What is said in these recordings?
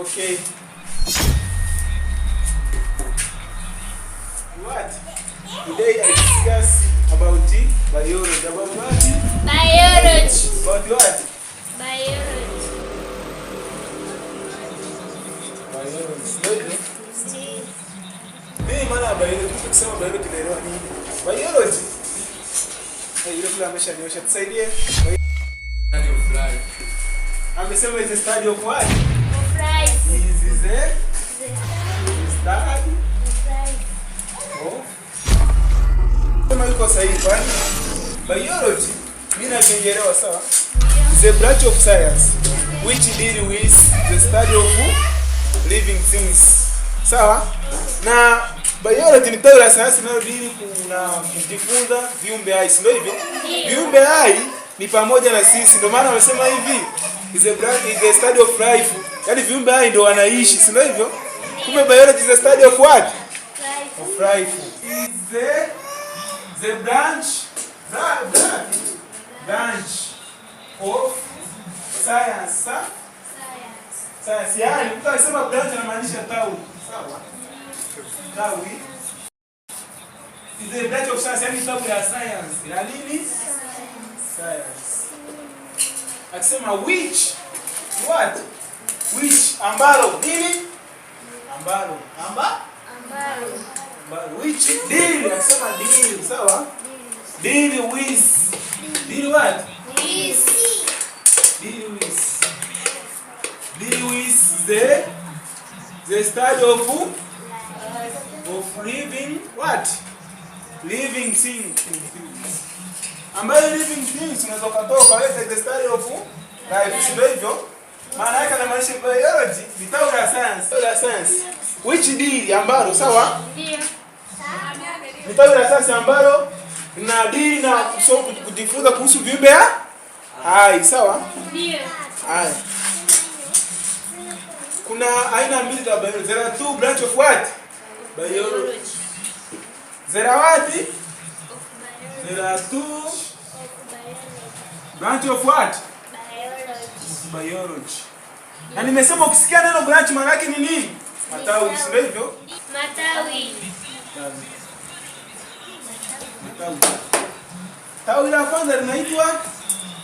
Okay. What? Today I discuss about biology. About what? Biology. About what? Biology. Biology. Mimi maana biology tukisema biology tunaelewa nini? Biology. Yule fulani ameshaniosha tusaidie. Study of life. Amesema is a study of what? Of life. Is a study of. Kama yuko sahihi kwani biology mimi naelewa sawa? Is a branch of science which deal with the study of living things. Sawa? Na biology ni tawi la sayansi inayodili kujifunza viumbe hai, sio hivyo? Viumbe hai ni pamoja na sisi. Ndio maana wamesema hivi, is a study of life. Yaani viumbe hai ndio wanaishi, sio hivyo? Kumbe biology is a study of what? Of life. Is the branch of science. Science. Yaani ukisema branch inamaanisha tawi. Sawa? Tawi. Is a branch of science, yaani tawi la science. Ya nini? Science. Akisema which what? Which ambalo nini? Ambalo. Ambalo. Which deal? Akisema deal, sawa? Deal with. Deal what? Deal with the study of living what? Living things. Ambayo living things unaweza kutoka wewe the study of life, sio hivyo? Maana yake inamaanisha biology ni tawi la science. Which deal ambalo sawa? Ndio. Ni tawi la science ambalo linadili na kujifunza kuhusu viumbe hai, sawa? Ndio. Haya. Kuna aina mbili za biology. There are two branch of what? Biology. There are what? There are two branch of what? Biology. Na nimesema ukisikia neno branch maana yake ni nini? Matawi, sio hivyo? Matawi. Tawi la kwanza linaitwa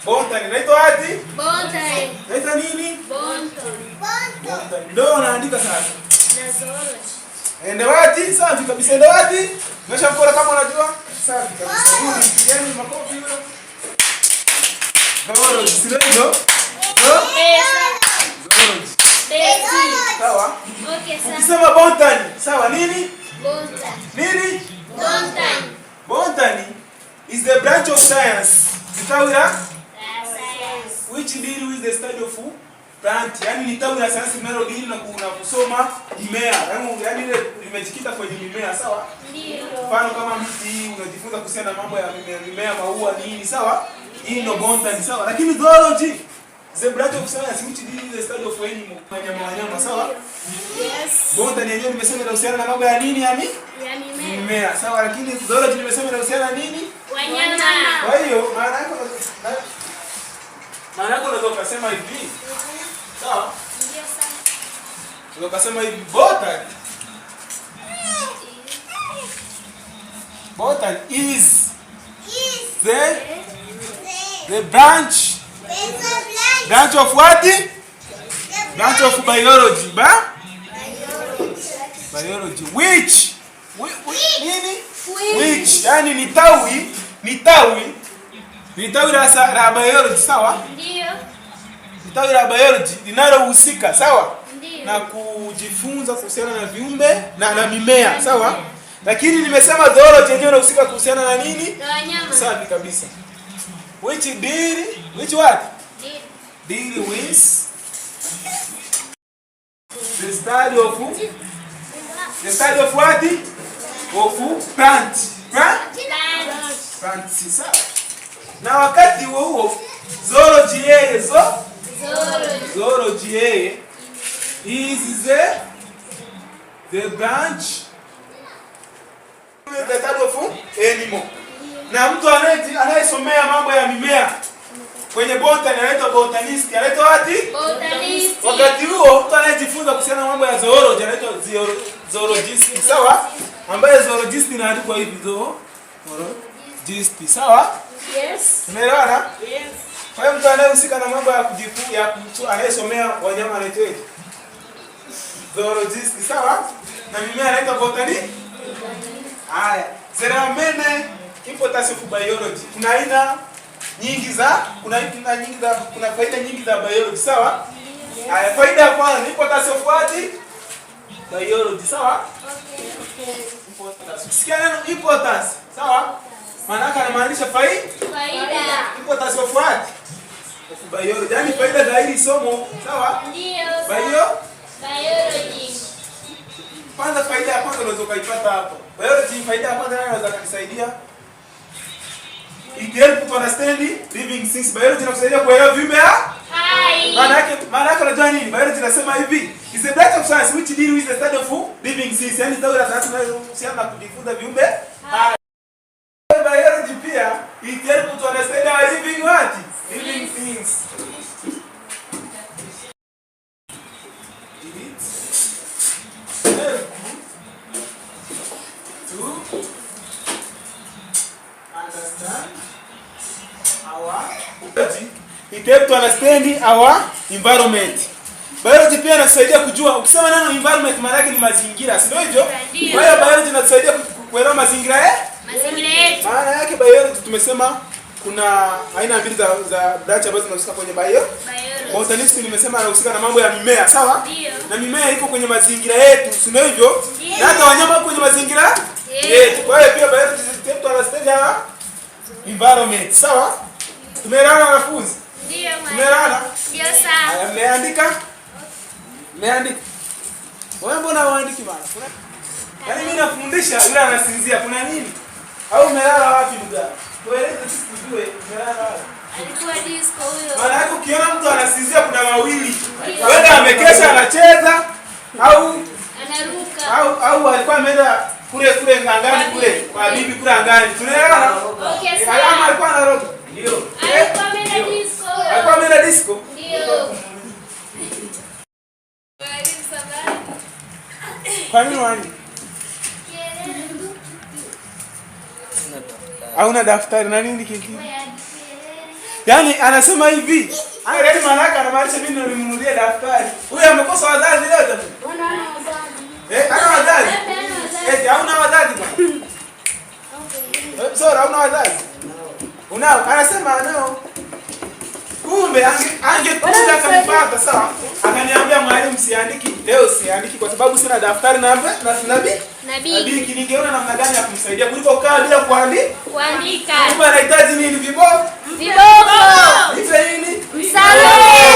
botany. Linaitwa wapi? Botany. Linaitwa nini? Botany. Ndio unaandika sasa. Na zoology. Ende wapi? Safi kabisa. Ende wapi? Mesha mkola kama unajua? Safi kabisa. Hii yani makofi hilo. Zoology, sio hivyo? Zoology. Sawa? Okay, sawa. Ukisema botany, sawa nini? Botany. Nini? Botany. Botany is the branch of science. Tawi la Science. which deal with the study of plant. Yani ni tawi la sayansi linalodili na kusoma mimea. Yaani ile limejikita kwenye mimea, sawa? Ndio. Mfano kama miti hii unajifunza kuhusiana na mambo ya mimea, maua nini, sawa? Hii ndio botany, sawa? Lakini zoology is a branch of science which deal with the study of animal. Wanyama, sawa? Yes. Botany yenyewe nimesema inahusiana na mambo ya nini yani? Ya mimea. Mimea, sawa? Lakini zoology nimesema inahusiana na nini? Wanyama. Kwa hiyo maana yake unaweza kusema hivi. Sawa? Ndio sawa. Unaweza kusema hivi botany is the branch of what? Branch of biology. Biology. Which nini? Which yani ni tawi la biology, sawa? Ndio. Ni tawi la biology linalohusika, sawa? Ndio. Na kujifunza kuhusiana na viumbe na mimea, sawa? Lakini nimesema zoology yenyewe inahusika kuhusiana na nini? Na wanyama. Safi kabisa. Which what? Deal with the study of what? Of plant. Plant, sawa? Na wakati huo zoology yeye zoology yeye is the branch of animal. Na mtu anayesomea mambo ya mimea Kwenye botany anaitwa botanist. Anaitwa wapi? Botanist. Wakati huo mtu anayejifunza kuhusiana na mambo ya zoology anaitwa zoologist. Sawa? Ambaye zoologist inaandikwa hivi zoologist. Sawa? Yes. Umeelewana? Yes. Kwa hiyo mtu anayehusika na mambo ya kujifunza anayesomea wanyama anaitwa zoologist. Sawa? Na mimea anaitwa botany. Haya. There are many importance of biology. Kuna aina nyingi za kuna faida nyingi za biology. Sawa? Haya, faida ya kwanza importance of what? Biology. Sawa? Okay. Importance. Sikia neno importance. Sawa? Maana yake anamaanisha faida. Importance of what? Of biology. Yaani faida za hili somo. Sawa? Ndio. Biology. Kwanza faida ya kwanza unaweza kuipata hapo. Biology faida ya kwanza nayo inaweza kukusaidia. It helps to understand living things. Biology inakusaidia kuelewa viumbe hai. Maana yake unajua nini? Biology inasema hivi. It's a branch of science which deal with the study of living things. Yaani ndio sayansi inayohusiana na kujifunza viumbe hai. Biology pia it helps to understand our living what? Living things. It helps to understand our environment. Biology pia inasaidia kujua, ukisema neno environment maana yake ni mazingira, si ndio hivyo? Kwa hiyo biology inasaidia kuelewa mazingira yetu. Maana yake biology tumesema kuna aina mbili za branch ambazo zinahusika kwenye biology. Botanist nimesema anahusika na mambo ya mimea, sawa? Na mimea iko kwenye mazingira yetu, si ndio hivyo? Na hata wanyama wako kwenye mazingira yetu. Kwa hiyo pia biology helps to understand our environment, sawa? Tumeelewana wanafunzi? Ndio. Tumeelewana? Ndio sawa. Mmeandika? Mmeandika? Wewe mbona huandiki bana? Yaani mimi nafundisha yule anasinzia. Kuna nini? Au umelala wapi ndugu? Tueleze sisi tujue umelala wapi. Alikuwa disco huyo. Maana yako ukiona mtu anasinzia kuna mawili. Wenda amekesha anacheza au anaruka. Au alikuwa ameenda kule angani kule kwa bibi kule angani. Tunaelewana? Okay, sawa. Alama alikuwa anaruka. Ndio. Alikuwa ameenda disco. Alikuwa ameenda disco? Ndio. Kwa nini wani? Hauna daftari na nini kingine? Yaani anasema hivi. Yaani maana yake anamaanisha mimi nilimnunulia daftari. Huyu amekosa wazazi leo jamani. Ana wazazi? Hauna wazazi bwana. Sora hauna wazazi? Unao? Anasema anao. Kumbe angekuja akanipata sawa. Akaniambia mwalimu siandiki leo siandiki kwa sababu sina daftari na nabii ningeona namna gani ya kumsaidia kuliko kukaa bila kuandika. Kumbe anahitaji nini? Viboko. Nipe nini? Msamehe.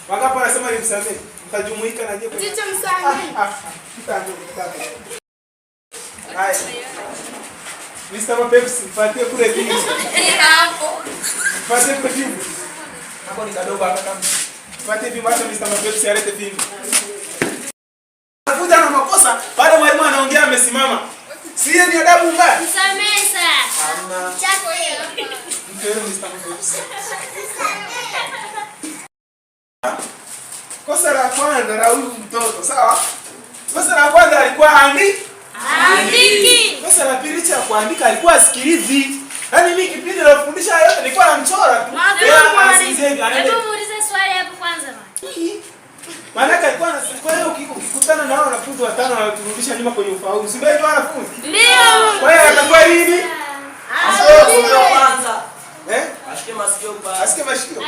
Wangapi wanasema ni msamehe? Mtajumuika na je? Ticha msamehe. Kitande. Hai. Mr. Pepsi, patie kule vingi. Hapo. Patie kule vingi. Hapo ni kadogo hapa kama. Patie vingi hata Mr. Pepsi alete vingi. Anakuja na makosa, baada mwalimu anaongea amesimama. Si yeye ni adabu mbaya? Msamehe sasa. Hamna. Chako hiyo. Mtero Mr. Pepsi. Kosa la kwanza la huyu mtoto, sawa? Kosa la kwanza alikuwa andiki. Kosa la pili cha kuandika alikuwa asikilizi. Yaani mimi kipindi nilifundisha yote nilikuwa namchora tu. Hebu muulize swali hapo kwanza bwana. Maana yake alikuwa kwa hiyo ukikutana na wanafunzi watano wanaturudisha nyuma kwenye ufaulu. Si ndio hivyo wanafunzi? Ndio. Kwa hiyo atakuwa nini? Ndio kwanza. Asikie masikio kwa. Asikie masikio.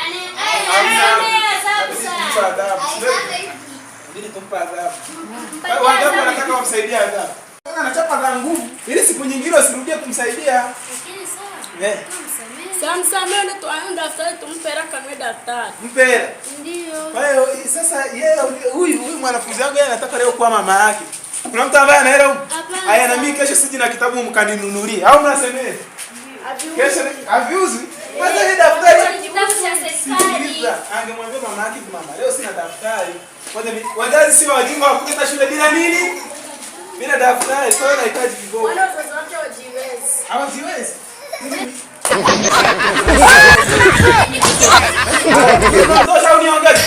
Ndio tumpa adhabu. Wangapi wanataka wamsaidie adhabu? Anachapa za nguvu ili siku nyingine usirudie kumsaidia. Lakini sawa. Samsameni ndio tuanze daftari tumpera kama daftari. Mpera. Ndio. Kwa hiyo sasa yeye huyu mwanafunzi wangu yeye anataka leo kuwa mama yake. Kuna mtu ambaye anaenda huko. Haya na mimi kesho siji na kitabu mkaninunulie. Au mnasemeje? Kesho aviuzi. Kwanza ile daftari Kitabu cha serikali. Angemwambia mama yake mama leo sina daftari. Kwanza wazazi sio wajinga wa kuleta shule bila nini? Bila daftari. Kwa hiyo nahitaji kidogo. Wale wazazi wake wajiwezi. Hawajiwezi. Tosha uniongeze.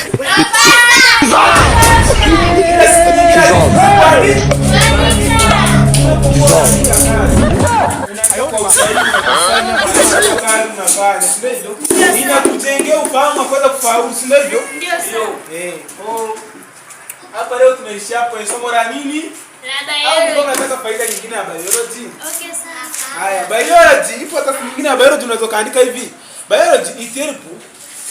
Ninakujengea ufahamu wa kuweza kufaulu, si ndivyo? Ndio sawa. Hapa leo tunaishia hapo somo la nini? La biology. Au unataka faida nyingine ya biology? Okay, sawa. Haya, biology, ipo hata nyingine ya biology tunaweza kaandika hivi. Biology it help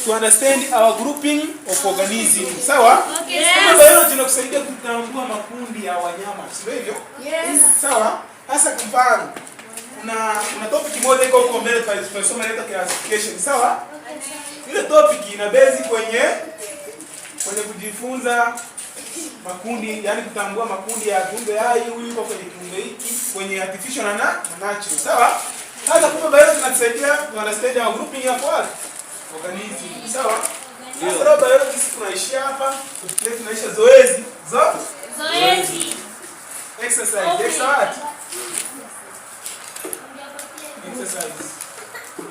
to understand our grouping of organisms. Sawa? Okay, Kama sawa. biology inakusaidia kutambua makundi ya wanyama, sio hivyo? Yes. Sawa? Hasa kwa mfano, una topic moja iko huko mbele tunasoma inaitwa classification, sawa? Ile topic ina base kwenye kujifunza makundi, yani kutambua makundi ya viumbe hai, huyu yuko kwenye kiumbe hiki, kwenye artificial na natural, sawa? Sasa kumbe biology inatusaidia to understand our grouping ya what? Organism, sawa? Sasa biology tunaishia hapa, tunaisha zoezi. Zoezi. Exercise. Exercise.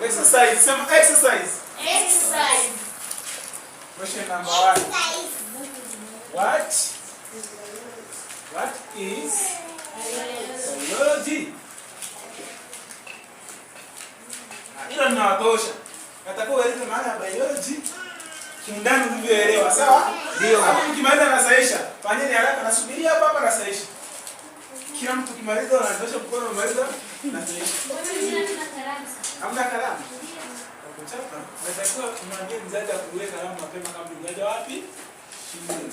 Exercise. Some exercise. Exercise. Question number 1. What is biology? Hilo linawatosha. Nataka ueleze maana ya biology kindani ulivyoelewa, sawa? Ndio. Hapo mkimaliza nasaisha. Fanyeni haraka, nasubiri hapa nasaisha. Kila mtu kimaliza anatosha mkono umaliza nasaisha. Hamna kalamu. Kuchapa. Natakiwa kumwambia mzazi akuweke kalamu mapema kabla hujaja wapi? Shule.